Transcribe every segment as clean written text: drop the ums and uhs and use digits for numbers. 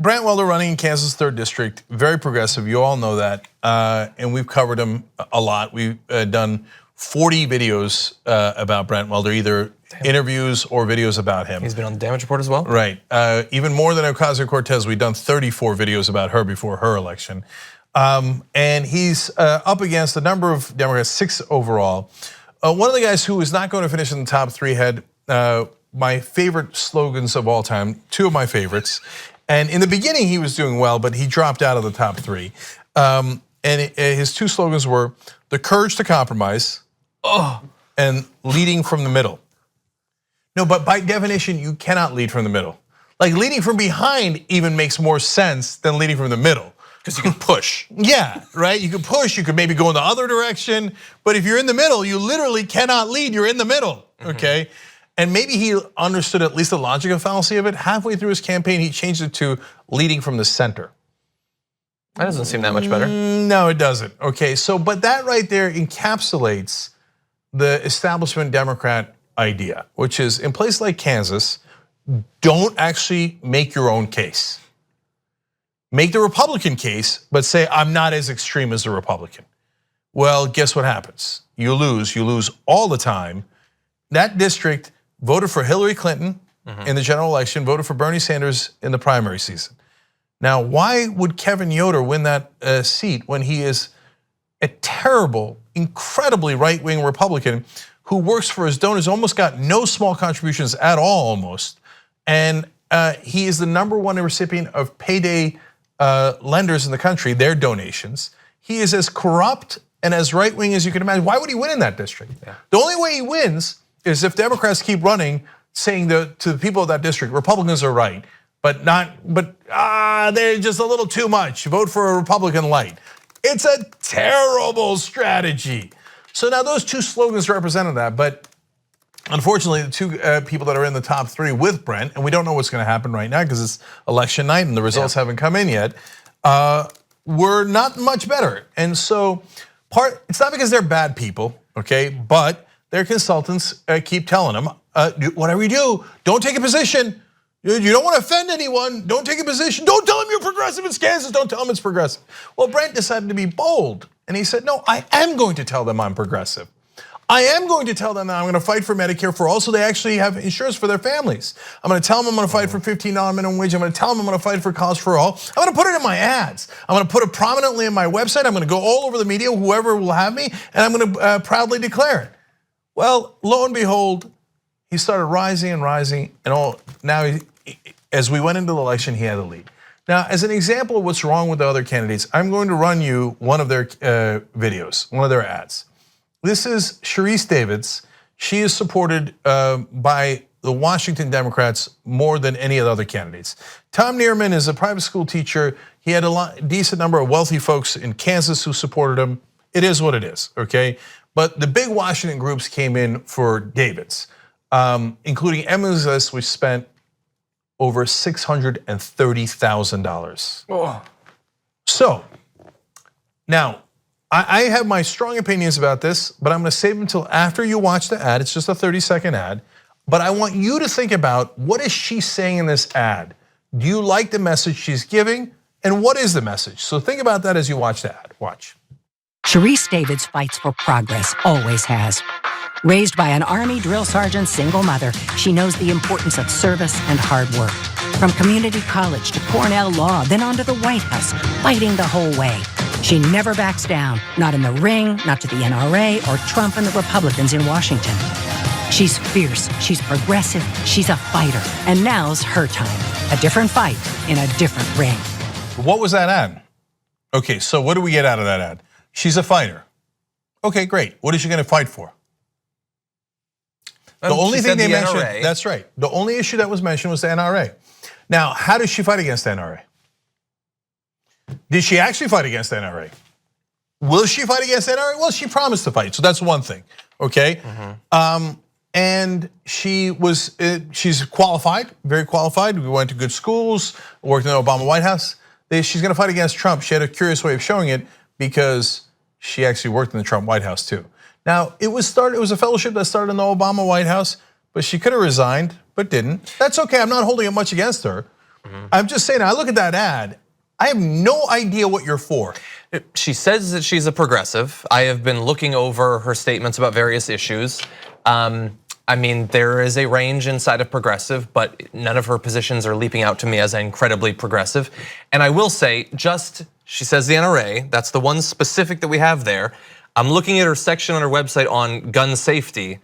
Brant Welder running in Kansas 3rd District, very progressive, you all know that, and we've covered him a lot. We've done 40 videos about Brant Welder, either interviews or videos about him. He's been on the damage report as well? Right, even more than Ocasio-Cortez, we've done 34 videos about her before her election. And he's up against a number of Democrats, 6 overall. One of the guys who is not going to finish in the top 3 had my favorite slogans of all time, 2 of my favorites. And in the beginning, he was doing well, but he dropped out of the top 3. And his 2 slogans were the courage to compromise and leading from the middle. No, but by definition, you cannot lead from the middle. Like leading from behind even makes more sense than leading from the middle. Because you can push. Yeah, right, you could push, you could maybe go in the other direction, but if you're in the middle, you literally cannot lead, you're in the middle, okay? And maybe he understood at least the logical fallacy of it. Halfway through his campaign, he changed it to leading from the center. That doesn't seem that much better. No, it doesn't, okay? So, but that right there encapsulates the establishment Democrat idea, which is in places like Kansas, don't actually make your own case. Make the Republican case, but say, I'm not as extreme as the Republican. Well, guess what happens? You lose all the time. That district voted for Hillary Clinton in the general election, voted for Bernie Sanders in the primary season. Now, why would Kevin Yoder win that seat when he is a terrible, incredibly right-wing Republican who works for his donors, almost got no small contributions at all almost, and he is the #1 recipient of payday lenders in the country, their donations. He is as corrupt and as right-wing as you can imagine. Why would he win in that district? Yeah. The only way he wins is if Democrats keep running, saying to the people of that district, Republicans are right, but they're just a little too much. Vote for a Republican light. It's a terrible strategy. So now those 2 slogans represented that, but unfortunately, the 2 people that are in the top 3 with Brent, and we don't know what's going to happen right now because it's election night and the results haven't come in yet, were not much better. And so it's not because they're bad people, okay, but their consultants keep telling them, whatever you do, don't take a position. You don't want to offend anyone, don't take a position. Don't tell them you're progressive in Kansas, don't tell them it's progressive. Well, Brent decided to be bold and he said, no, I am going to tell them I'm progressive. I am going to tell them that I'm going to fight for Medicare for all so they actually have insurance for their families. I'm going to tell them I'm going to fight for $15 minimum wage. I'm going to tell them I'm going to fight for college for all. I'm going to put it in my ads. I'm going to put it prominently in my website. I'm going to go all over the media, whoever will have me, and I'm going to proudly declare it. Well, lo and behold, he started rising and rising, and now as we went into the election, he had the lead. Now, as an example of what's wrong with the other candidates, I'm going to run you one of their videos, one of their ads. This is Sharice Davids. She is supported by the Washington Democrats more than any of the other candidates. Tom Neerman is a private school teacher. He had a decent number of wealthy folks in Kansas who supported him. It is what it is, okay? But the big Washington groups came in for Davids, including Emily's List, which spent over $630,000. Oh. So, now, I have my strong opinions about this, but I'm going to save them until after you watch the ad. It's just a 30-second ad. But I want you to think about, what is she saying in this ad? Do you like the message she's giving? And what is the message? So think about that as you watch the ad. Watch. Sharice Davids fights for progress, always has. Raised by an Army drill sergeant single mother, she knows the importance of service and hard work. From community college to Cornell Law, then on to the White House, fighting the whole way. She never backs down, not in the ring, not to the NRA or Trump and the Republicans in Washington. She's fierce, she's progressive, she's a fighter, and now's her time. A different fight in a different ring. What was that ad? Okay, so what do we get out of that ad? She's a fighter. Okay, great. What is she going to fight for? The only thing they mentioned, that's right. The only issue that was mentioned was the NRA. Now, how does she fight against the NRA? Did she actually fight against the NRA? Will she fight against the NRA? Well, she promised to fight, so that's one thing, okay? And she's qualified, very qualified. We went to good schools, worked in the Obama White House. She's going to fight against Trump. She had a curious way of showing it because she actually worked in the Trump White House too. Now, it was a fellowship that started in the Obama White House, but she could have resigned, but didn't. That's okay, I'm not holding it much against her. I'm just saying, I look at that ad, I have no idea what you're for. She says that she's a progressive. I have been looking over her statements about various issues. I mean, there is a range inside of progressive, but none of her positions are leaping out to me as incredibly progressive. And I will say, she says the NRA, that's the one specific that we have there. I'm looking at her section on her website on gun safety,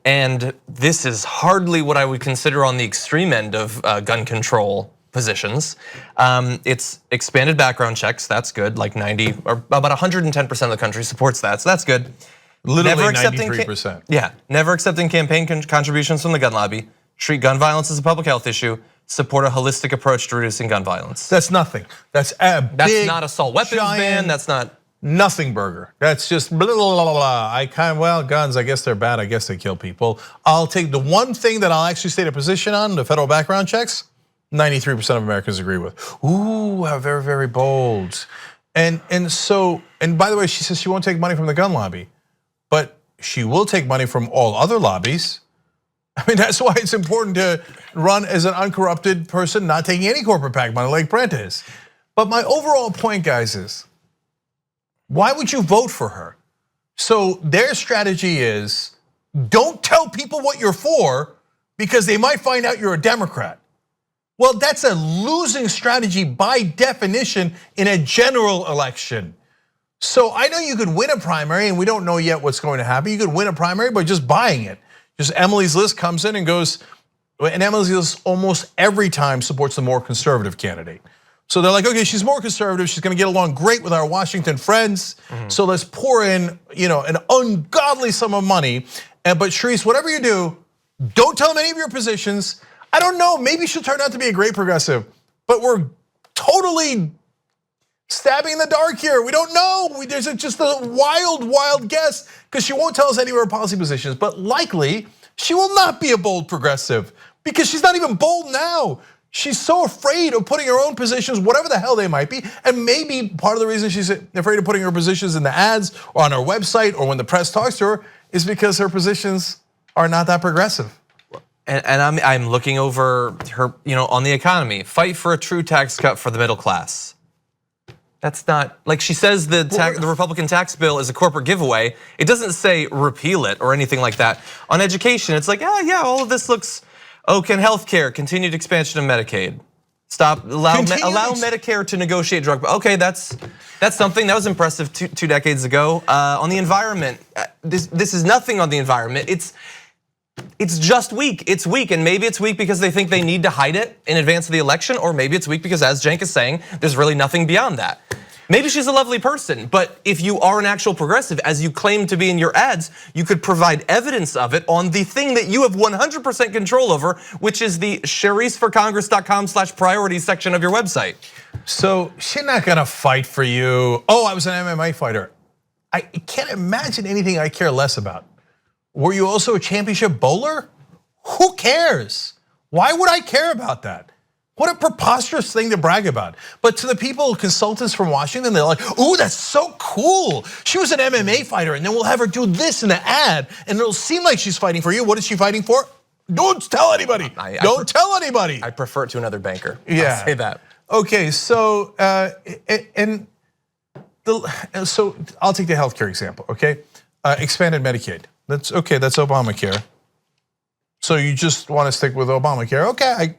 and this is hardly what I would consider on the extreme end of gun control positions. It's expanded background checks, that's good, like 90 or about 110% of the country supports that, so that's good. Literally 93%. Yeah, never accepting campaign contributions from the gun lobby, treat gun violence as a public health issue, support a holistic approach to reducing gun violence. That's nothing. That's big, not assault weapons ban, that's not. Nothing burger. That's just blah, blah, blah, blah. Well, guns, I guess they're bad. I guess they kill people. I'll take the one thing that I'll actually state a position on, the federal background checks, 93% of Americans agree with. Ooh, how very, very bold. And by the way, she says she won't take money from the gun lobby, but she will take money from all other lobbies. I mean, that's why it's important to run as an uncorrupted person, not taking any corporate PAC money like Brent is. But my overall point, guys, is why would you vote for her? So their strategy is don't tell people what you're for because they might find out you're a Democrat. Well, that's a losing strategy by definition in a general election. So I know you could win a primary, and we don't know yet what's going to happen. You could win a primary by just buying it. Just Emily's List comes in and goes, and Emily's List almost every time supports the more conservative candidate. So they're like, okay, she's more conservative, she's gonna get along great with our Washington friends. So let's pour in, an ungodly sum of money. But Sharice, whatever you do, don't tell them any of your positions. I don't know, maybe she'll turn out to be a great progressive, but we're totally stabbing in the dark here. We don't know. There's just a wild, wild guess because she won't tell us any of her policy positions. But likely, she will not be a bold progressive because she's not even bold now. She's so afraid of putting her own positions, whatever the hell they might be. And maybe part of the reason she's afraid of putting her positions in the ads or on her website or when the press talks to her is because her positions are not that progressive. And I'm looking over her, on the economy, fight for a true tax cut for the middle class. That's not, like she says the Republican tax bill is a corporate giveaway. It doesn't say repeal it or anything like that. On education, it's like, yeah, all of this looks, can healthcare, continued expansion of Medicaid. Allow Medicare to negotiate drug, okay, that's something that was impressive two decades ago. On the environment, this is nothing on the environment. It's just weak. It's weak, and maybe it's weak because they think they need to hide it in advance of the election, or maybe it's weak because, as Cenk is saying, there's really nothing beyond that. Maybe she's a lovely person, but if you are an actual progressive, as you claim to be in your ads, you could provide evidence of it on the thing that you have 100% control over, which is the shariceforcongress.com/priorities section of your website. So she's not gonna fight for you. Oh, I was an MMA fighter. I can't imagine anything I care less about. Were you also a championship bowler? Who cares? Why would I care about that? What a preposterous thing to brag about. But to the people, consultants from Washington, they're like, ooh, that's so cool. She was an MMA fighter, and then we'll have her do this in the ad, and it'll seem like she's fighting for you. What is she fighting for? Don't tell anybody. Don't tell anybody. I prefer it to another banker. Yeah. I'll say that. Okay, so so I'll take the healthcare example. Okay, expanded Medicaid. That's okay. That's Obamacare. So you just want to stick with Obamacare? Okay,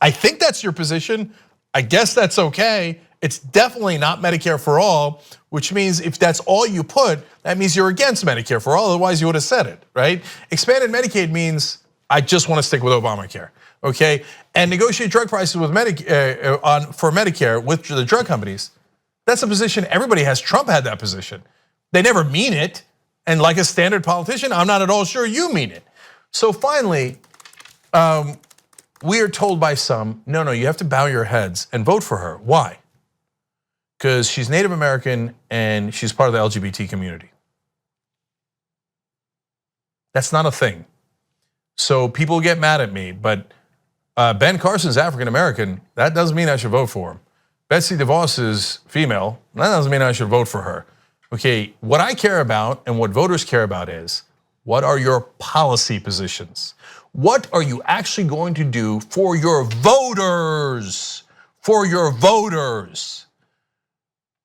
I think that's your position. I guess that's okay. It's definitely not Medicare for all, which means if that's all you put, that means you're against Medicare for all. Otherwise, you would have said it, right? Expanded Medicaid means I just want to stick with Obamacare. Okay, and negotiate drug prices with for Medicare with the drug companies. That's a position everybody has. Trump had that position. They never mean it. And like a standard politician, I'm not at all sure you mean it. So finally, we are told by some, no, you have to bow your heads and vote for her. Why? Because she's Native American and she's part of the LGBT community. That's not a thing. So people get mad at me, but Ben Carson's African American. That doesn't mean I should vote for him. Betsy DeVos is female. That doesn't mean I should vote for her. Okay, what I care about and what voters care about is, what are your policy positions? What are you actually going to do for your voters? For your voters.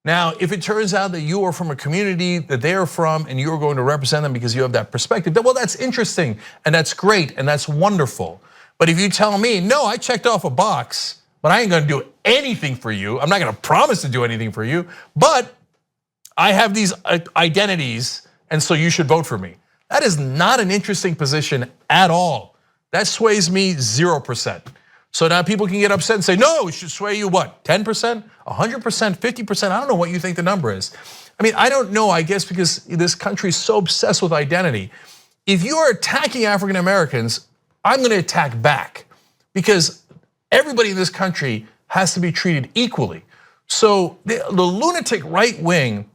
Now, if it turns out that you are from a community that they are from and you are going to represent them because you have that perspective, then well, that's interesting and that's great and that's wonderful. But if you tell me, no, I checked off a box, but I ain't gonna do anything for you, I'm not gonna promise to do anything for you, but I have these identities and so you should vote for me. That is not an interesting position at all. That sways me 0%. So now people can get upset and say, no, it should sway you what, 10%, 100%, 50%? I don't know what you think the number is. I mean, I don't know, I guess because this country is so obsessed with identity. If you are attacking African Americans, I'm gonna attack back because everybody in this country has to be treated equally. So the lunatic right wing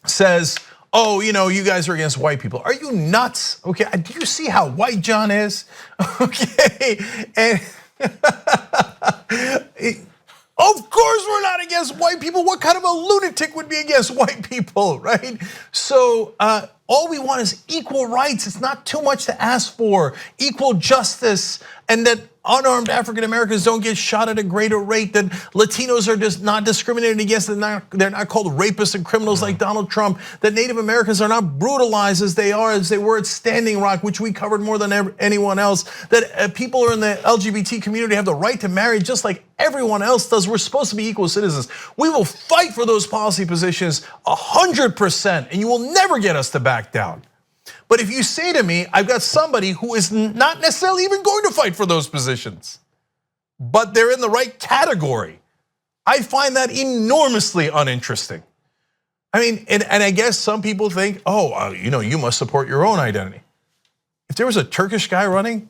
says, oh, you guys are against white people. Are you nuts? Okay, do you see how white John is? Okay, and of course we're not against white people. What kind of a lunatic would be against white people, right? So all we want is equal rights. It's not too much to ask for. Equal justice, and that unarmed African Americans don't get shot at a greater rate, that Latinos are just not discriminated against, they're not called rapists and criminals like Donald Trump, that Native Americans are not brutalized as they were at Standing Rock, which we covered more than anyone else, that people are in the LGBT community have the right to marry just like everyone else does. We're supposed to be equal citizens. We will fight for those policy positions 100%, and you will never get us to back down. But if you say to me, I've got somebody who is not necessarily even going to fight for those positions, but they're in the right category, I find that enormously uninteresting. I mean, and I guess some people think, oh, you must support your own identity. If there was a Turkish guy running,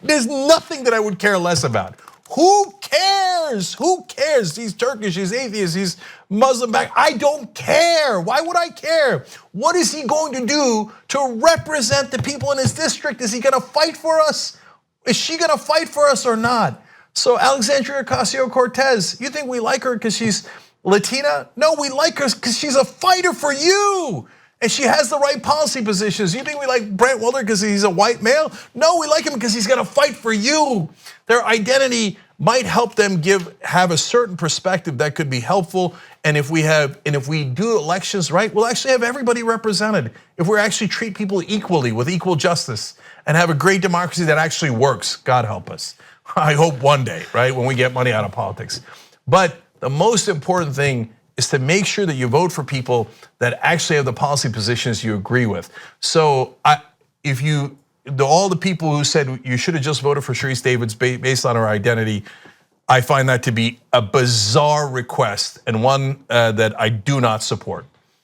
there's nothing that I would care less about. Who cares? Who cares? He's Turkish, he's atheist, he's Muslim back. I don't care. Why would I care? What is he going to do to represent the people in his district? Is he gonna fight for us? Is she gonna fight for us or not? So Alexandria Ocasio-Cortez, you think we like her because she's Latina? No, we like her because she's a fighter for you. And she has the right policy positions. You think we like Brent Wilder because he's a white male? No, we like him because he's gonna fight for you. Their identity might help them have a certain perspective that could be helpful. And if we do elections right, we'll actually have everybody represented. If we actually treat people equally with equal justice and have a great democracy that actually works, God help us. I hope one day, right, when we get money out of politics. But the most important thing is to make sure that you vote for people that actually have the policy positions you agree with. So all the people who said you should have just voted for Sharice Davids based on her identity, I find that to be a bizarre request and one that I do not support.